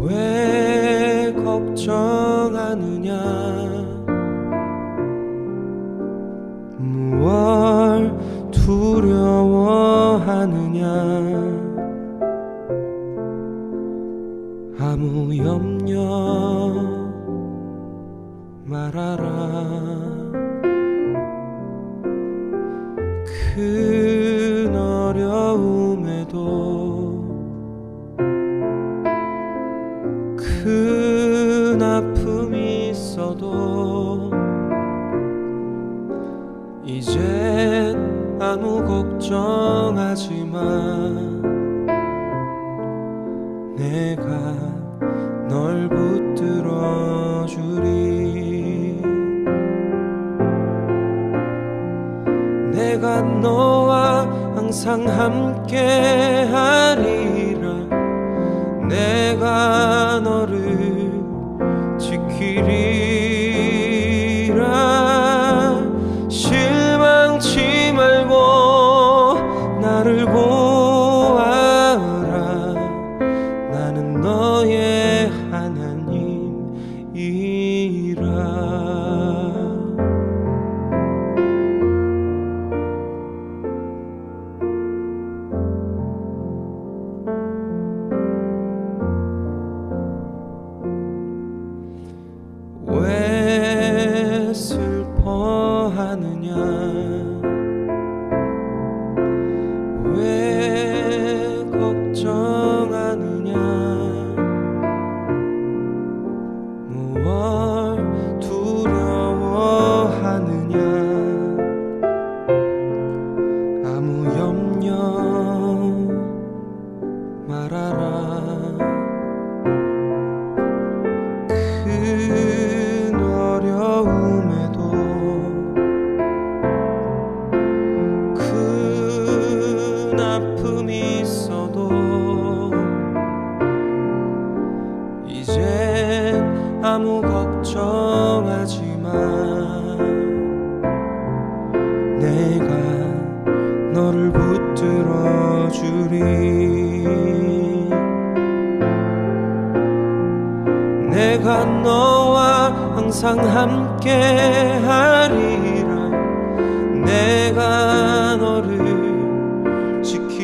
왜 걱정하느냐 무얼 두려워하느냐 아무 염려 말아라 큰 어려움에도 큰 아픔이 있어도 이젠 아무 걱정하지 마 내가 널 붙들어 주리 내가 너와 항상 함께 하리라 내가 너를 지키리라 실망치 말고 나를 보아라 나는 너의 하나님이라 왜 슬퍼하느냐 왜 걱정하느냐 무얼 두려워하느냐 아무 염려 말아라 큰 어려움에도 큰 아픔이 있어도 이젠 아무 걱정하지 마 내가 너를 붙들어 주리 내가 너와 항상 함께 하리라 내가 너를 지키리라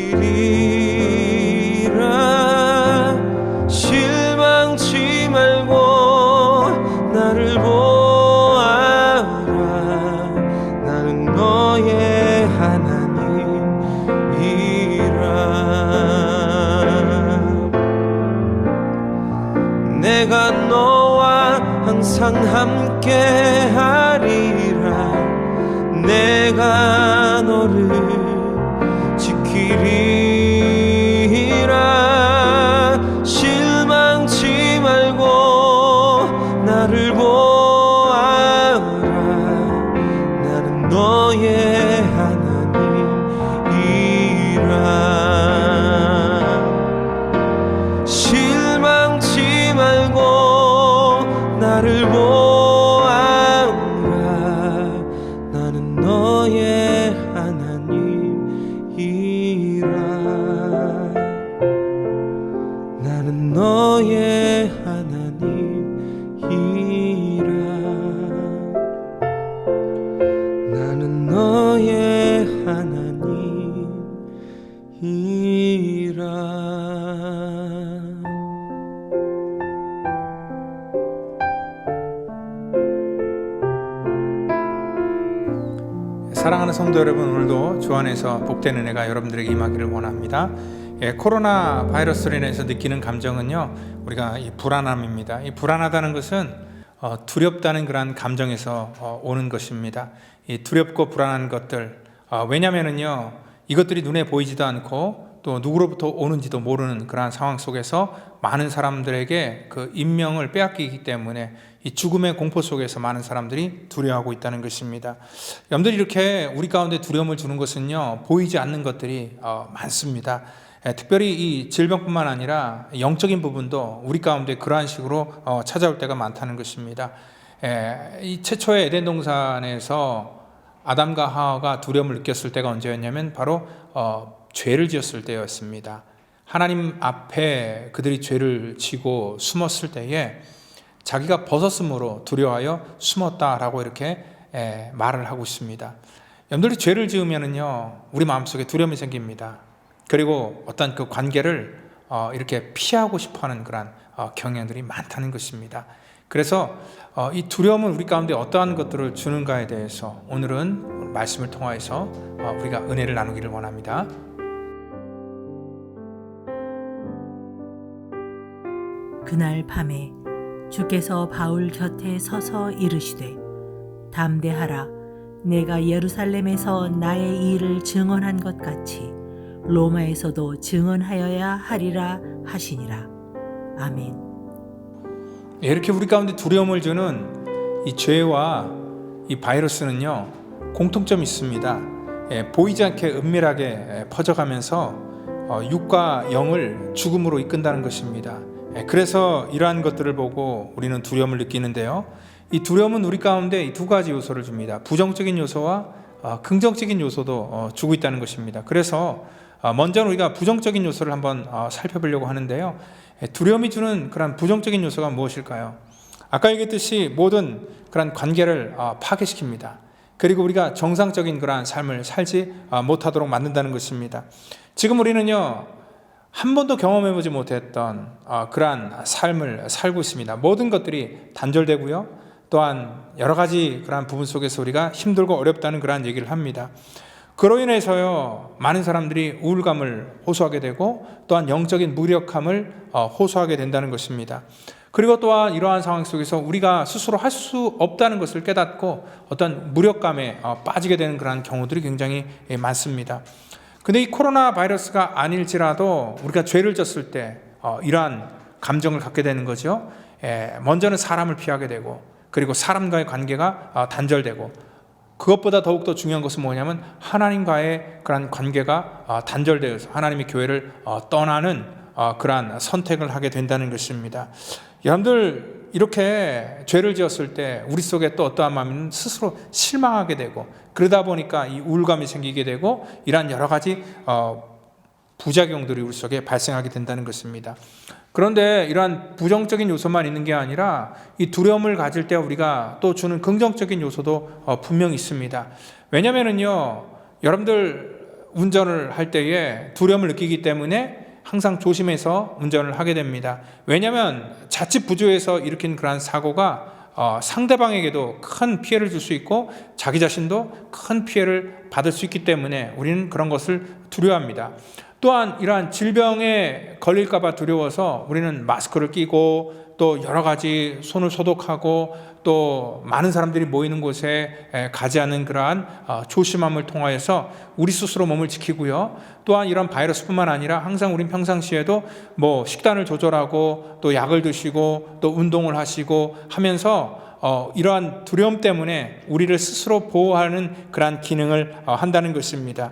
실망치 말고 나를 보아라 나는 너의 하나님이라 내가 너와 항상 함께 하리라 내가 너를 지키리라 실망치 말고 나를 보아라 나는 너의 하나님이라 실망치 말고 나를 보아라 나는 너의 하나님이라 나는 너의 하나님이라 나는 너의 하나님이라 사랑하는 성도 여러분, 오늘도 주 안에서 복된 은혜가 여러분들에게 임하기를 원합니다. 코로나 바이러스로 인해서 느끼는 감정은요, 우리가 이 불안함입니다. 이 불안하다는 것은 두렵다는 그러한 감정에서 오는 것입니다. 이 두렵고 불안한 것들, 왜냐면은요, 이것들이 눈에 보이지도 않고 또 누구로부터 오는지도 모르는 그러한 상황 속에서 많은 사람들에게 그 인명을 빼앗기기 때문에 이 죽음의 공포 속에서 많은 사람들이 두려워하고 있다는 것입니다. 여러분들이 이렇게 우리 가운데 두려움을 주는 것은요, 보이지 않는 것들이 많습니다. 특별히 이 질병뿐만 아니라 영적인 부분도 우리 가운데 그러한 식으로 찾아올 때가 많다는 것입니다. 이 최초의 에덴 동산에서 아담과 하와가 두려움을 느꼈을 때가 언제였냐면 바로 죄를 지었을 때였습니다. 하나님 앞에 그들이 죄를 지고 숨었을 때에 자기가 벗었으므로 두려워하여 숨었다라고 이렇게 말을 하고 있습니다. 여러분들이 죄를 지으면은요, 우리 마음속에 두려움이 생깁니다. 그리고 어떤 그 관계를 이렇게 피하고 싶어하는 그런 경향들이 많다는 것입니다. 그래서 이 두려움은 우리 가운데 어떠한 것들을 주는가에 대해서 오늘은 말씀을 통하여서 우리가 은혜를 나누기를 원합니다. 그날 밤에 주께서 바울 곁에 서서 이르시되 담대하라. 내가 예루살렘에서 나의 일을 증언한 것 같이 로마에서도 증언하여야 하리라 하시니라. 아멘. 이렇게 우리 가운데 두려움을 주는 이 죄와 이 바이러스는요, 공통점이 있습니다. 보이지 않게 은밀하게 퍼져가면서 육과 영을 죽음으로 이끈다는 것입니다. 그래서 이러한 것들을 보고 우리는 두려움을 느끼는데요, 이 두려움은 우리 가운데 이 두 가지 요소를 줍니다. 부정적인 요소와 긍정적인 요소도 주고 있다는 것입니다. 그래서 먼저 우리가 부정적인 요소를 한번 살펴보려고 하는데요, 두려움이 주는 그런 부정적인 요소가 무엇일까요? 아까 얘기했듯이 모든 그런 관계를 파괴시킵니다. 그리고 우리가 정상적인 그러한 삶을 살지 못하도록 만든다는 것입니다. 지금 우리는요, 한 번도 경험해보지 못했던 그러한 삶을 살고 있습니다. 모든 것들이 단절되고요, 또한 여러 가지 그러한 부분 속에서 우리가 힘들고 어렵다는 그러한 얘기를 합니다. 그로 인해서요, 많은 사람들이 우울감을 호소하게 되고 또한 영적인 무력함을 호소하게 된다는 것입니다. 그리고 또한 이러한 상황 속에서 우리가 스스로 할 수 없다는 것을 깨닫고 어떤 무력감에 빠지게 되는 그러한 경우들이 굉장히 많습니다. 근데 이 코로나 바이러스가 아닐지라도 우리가 죄를 졌을 때 이러한 감정을 갖게 되는 거죠. 먼저는 사람을 피하게 되고, 그리고 사람과의 관계가 단절되고, 그것보다 더욱더 중요한 것은 뭐냐면 하나님과의 그런 관계가 단절되어서 하나님의 교회를 떠나는 그러한 선택을 하게 된다는 것입니다. 여러분들, 이렇게 죄를 지었을 때 우리 속에 또 어떠한 마음은 스스로 실망하게 되고, 그러다 보니까 이 우울감이 생기게 되고, 이러한 여러 가지 부작용들이 우리 속에 발생하게 된다는 것입니다. 그런데 이러한 부정적인 요소만 있는 게 아니라 이 두려움을 가질 때 우리가 또 주는 긍정적인 요소도 분명히 있습니다. 왜냐면은요, 여러분들 운전을 할 때에 두려움을 느끼기 때문에 항상 조심해서 운전을 하게 됩니다. 왜냐하면 자칫 부조해서 일으킨 그러한 사고가 상대방에게도 큰 피해를 줄 수 있고 자기 자신도 큰 피해를 받을 수 있기 때문에 우리는 그런 것을 두려워합니다. 또한 이러한 질병에 걸릴까 봐 두려워서 우리는 마스크를 끼고 또 여러 가지 손을 소독하고 또 많은 사람들이 모이는 곳에 가지 않는 그러한 조심함을 통하여서 우리 스스로 몸을 지키고요. 또한 이런 바이러스뿐만 아니라 항상 우린 평상시에도 뭐 식단을 조절하고 또 약을 드시고 또 운동을 하시고 하면서 이러한 두려움 때문에 우리를 스스로 보호하는 그러한 기능을 한다는 것입니다.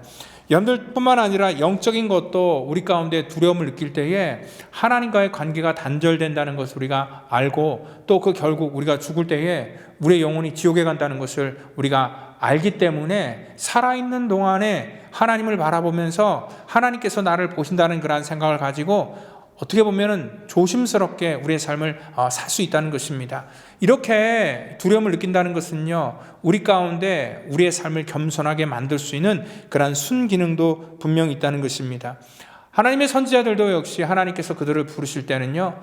여러분들뿐만 아니라 영적인 것도 우리 가운데 두려움을 느낄 때에 하나님과의 관계가 단절된다는 것을 우리가 알고, 또 그 결국 우리가 죽을 때에 우리의 영혼이 지옥에 간다는 것을 우리가 알기 때문에 살아있는 동안에 하나님을 바라보면서 하나님께서 나를 보신다는 그런 생각을 가지고 어떻게 보면은 조심스럽게 우리의 삶을 살 수 있다는 것입니다. 이렇게 두려움을 느낀다는 것은요, 우리 가운데 우리의 삶을 겸손하게 만들 수 있는 그러한 순기능도 분명히 있다는 것입니다. 하나님의 선지자들도 역시 하나님께서 그들을 부르실 때는요,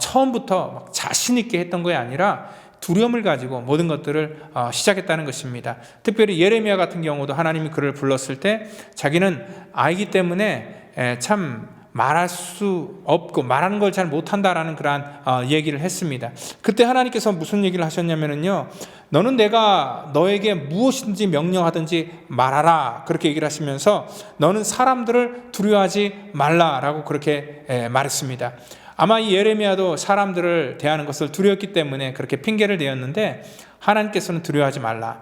처음부터 막 자신 있게 했던 것이 아니라 두려움을 가지고 모든 것들을 시작했다는 것입니다. 특별히 예레미야 같은 경우도 하나님이 그를 불렀을 때 자기는 아이기 때문에 참 말할 수 없고 말하는 걸 잘 못한다라는 그러한 얘기를 했습니다. 그때 하나님께서 무슨 얘기를 하셨냐면요, 너는 내가 너에게 무엇인지 명령하든지 말하라, 그렇게 얘기를 하시면서 너는 사람들을 두려워하지 말라라고 그렇게 말했습니다. 아마 이 예레미야도 사람들을 대하는 것을 두려웠기 때문에 그렇게 핑계를 대었는데, 하나님께서는 두려워하지 말라,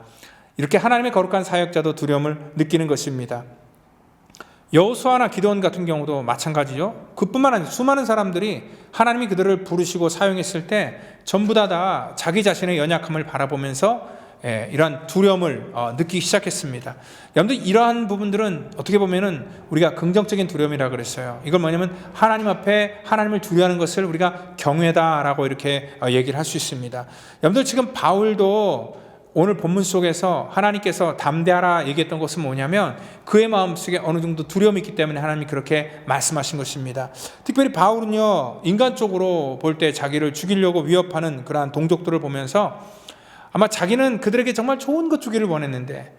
이렇게 하나님의 거룩한 사역자도 두려움을 느끼는 것입니다. 여호수아나 기드온 같은 경우도 마찬가지죠. 그뿐만 아니라 수많은 사람들이 하나님이 그들을 부르시고 사용했을 때 전부 다 자기 자신의 연약함을 바라보면서 이러한 두려움을 느끼기 시작했습니다. 여러분들 이러한 부분들은 어떻게 보면은 우리가 긍정적인 두려움이라 그랬어요. 이걸 뭐냐면 하나님 앞에 하나님을 두려워하는 것을 우리가 경외다라고 이렇게 얘기를 할 수 있습니다. 여러분들 지금 바울도 오늘 본문 속에서 하나님께서 담대하라 얘기했던 것은 뭐냐면 그의 마음속에 어느 정도 두려움이 있기 때문에 하나님이 그렇게 말씀하신 것입니다. 특별히 바울은요, 인간적으로 볼 때 자기를 죽이려고 위협하는 그러한 동족들을 보면서 아마 자기는 그들에게 정말 좋은 것 주기를 원했는데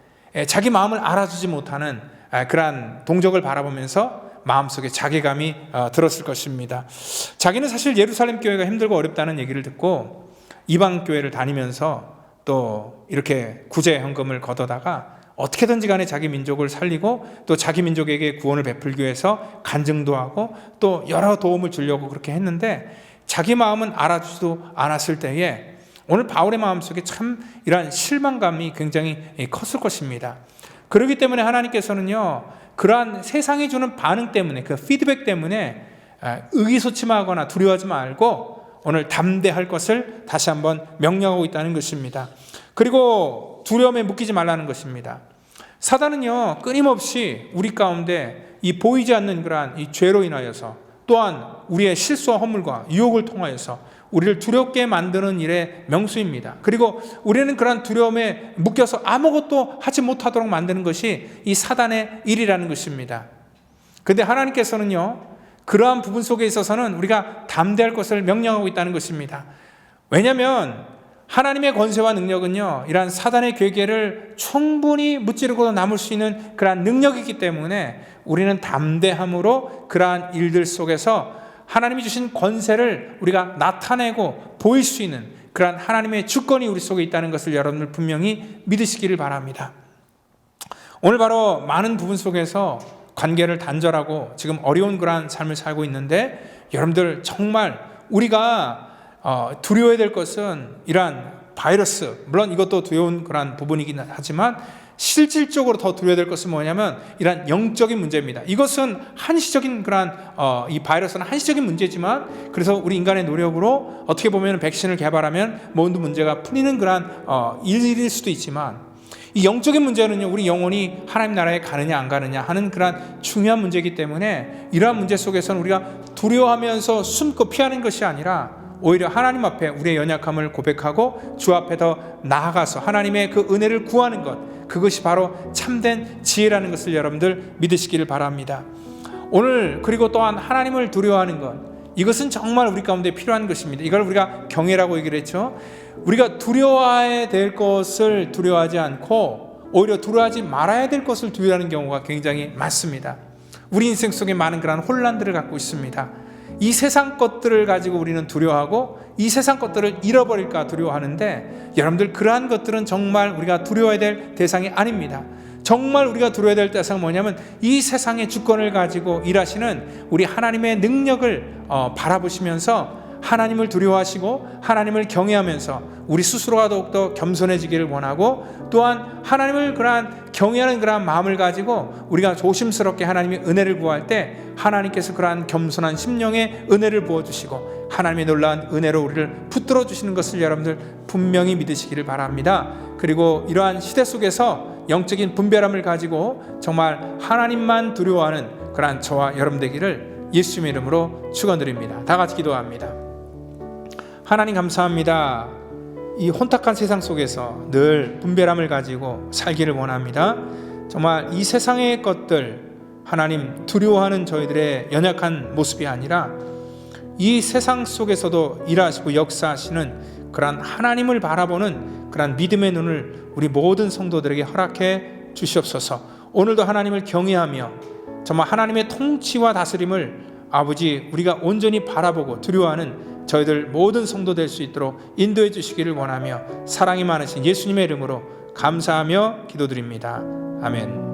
자기 마음을 알아주지 못하는 그러한 동족을 바라보면서 마음속에 자괴감이 들었을 것입니다. 자기는 사실 예루살렘 교회가 힘들고 어렵다는 얘기를 듣고 이방 교회를 다니면서 또 이렇게 구제 헌금을 걷어다가 어떻게든지 간에 자기 민족을 살리고 또 자기 민족에게 구원을 베풀기 위해서 간증도 하고 또 여러 도움을 주려고 그렇게 했는데 자기 마음은 알아주지도 않았을 때에 오늘 바울의 마음속에 참 이러한 실망감이 굉장히 컸을 것입니다. 그렇기 때문에 하나님께서는요, 그러한 세상이 주는 반응 때문에, 그 피드백 때문에 의기소침하거나 두려워하지 말고 오늘 담대할 것을 다시 한번 명령하고 있다는 것입니다. 그리고 두려움에 묶이지 말라는 것입니다. 사단은요, 끊임없이 우리 가운데 이 보이지 않는 그러한 이 죄로 인하여서 또한 우리의 실수와 허물과 유혹을 통하여서 우리를 두렵게 만드는 일의 명수입니다. 그리고 우리는 그러한 두려움에 묶여서 아무것도 하지 못하도록 만드는 것이 이 사단의 일이라는 것입니다. 그런데 하나님께서는요, 그러한 부분 속에 있어서는 우리가 담대할 것을 명령하고 있다는 것입니다. 왜냐하면 하나님의 권세와 능력은요, 이러한 사단의 괴계를 충분히 무찌르고 남을 수 있는 그러한 능력이기 때문에 우리는 담대함으로 그러한 일들 속에서 하나님이 주신 권세를 우리가 나타내고 보일 수 있는 그러한 하나님의 주권이 우리 속에 있다는 것을 여러분들 분명히 믿으시기를 바랍니다. 오늘 바로 많은 부분 속에서 관계를 단절하고 지금 어려운 그러한 삶을 살고 있는데 여러분들 정말 우리가 두려워해야 될 것은 이러한 바이러스, 물론 이것도 두려운 그러한 부분이긴 하지만 실질적으로 더 두려워야 될 것은 뭐냐면 이러한 영적인 문제입니다. 이것은 한시적인 그러한 이 바이러스는 한시적인 문제지만 그래서 우리 인간의 노력으로 어떻게 보면 백신을 개발하면 모든 문제가 풀리는 그러한 일일 수도 있지만 이 영적인 문제는요, 우리 영혼이 하나님 나라에 가느냐 안 가느냐 하는 그런 중요한 문제이기 때문에 이러한 문제 속에서는 우리가 두려워하면서 숨고 피하는 것이 아니라 오히려 하나님 앞에 우리의 연약함을 고백하고 주 앞에 더 나아가서 하나님의 그 은혜를 구하는 것, 그것이 바로 참된 지혜라는 것을 여러분들 믿으시기를 바랍니다. 오늘 그리고 또한 하나님을 두려워하는 것, 이것은 정말 우리 가운데 필요한 것입니다. 이걸 우리가 경외라고 얘기를 했죠. 우리가 두려워해야 될 것을 두려워하지 않고 오히려 두려워하지 말아야 될 것을 두려워하는 경우가 굉장히 많습니다. 우리 인생 속에 많은 그런 혼란들을 갖고 있습니다. 이 세상 것들을 가지고 우리는 두려워하고 이 세상 것들을 잃어버릴까 두려워하는데 여러분들 그러한 것들은 정말 우리가 두려워해야 될 대상이 아닙니다. 정말 우리가 두려워야 될 대상은 뭐냐면 이 세상의 주권을 가지고 일하시는 우리 하나님의 능력을 바라보시면서 하나님을 두려워하시고 하나님을 경외하면서 우리 스스로가 더욱더 겸손해지기를 원하고 또한 하나님을 그러한 경외하는 그러한 마음을 가지고 우리가 조심스럽게 하나님의 은혜를 구할 때 하나님께서 그러한 겸손한 심령의 은혜를 부어주시고 하나님의 놀라운 은혜로 우리를 붙들어 주시는 것을 여러분들 분명히 믿으시기를 바랍니다. 그리고 이러한 시대 속에서 영적인 분별함을 가지고 정말 하나님만 두려워하는 그러한 저와 여러분 되기를 예수님의 이름으로 축원드립니다. 다 같이 기도합니다. 하나님 감사합니다. 이 혼탁한 세상 속에서 늘 분별함을 가지고 살기를 원합니다. 정말 이 세상의 것들 하나님 두려워하는 저희들의 연약한 모습이 아니라 이 세상 속에서도 일하시고 역사하시는 그러한 하나님을 바라보는 그러한 믿음의 눈을 우리 모든 성도들에게 허락해 주시옵소서. 오늘도 하나님을 경외하며 정말 하나님의 통치와 다스림을 아버지 우리가 온전히 바라보고 두려워하는 저희들 모든 성도 될 수 있도록 인도해 주시기를 원하며 사랑이 많으신 예수님의 이름으로 감사하며 기도드립니다. 아멘.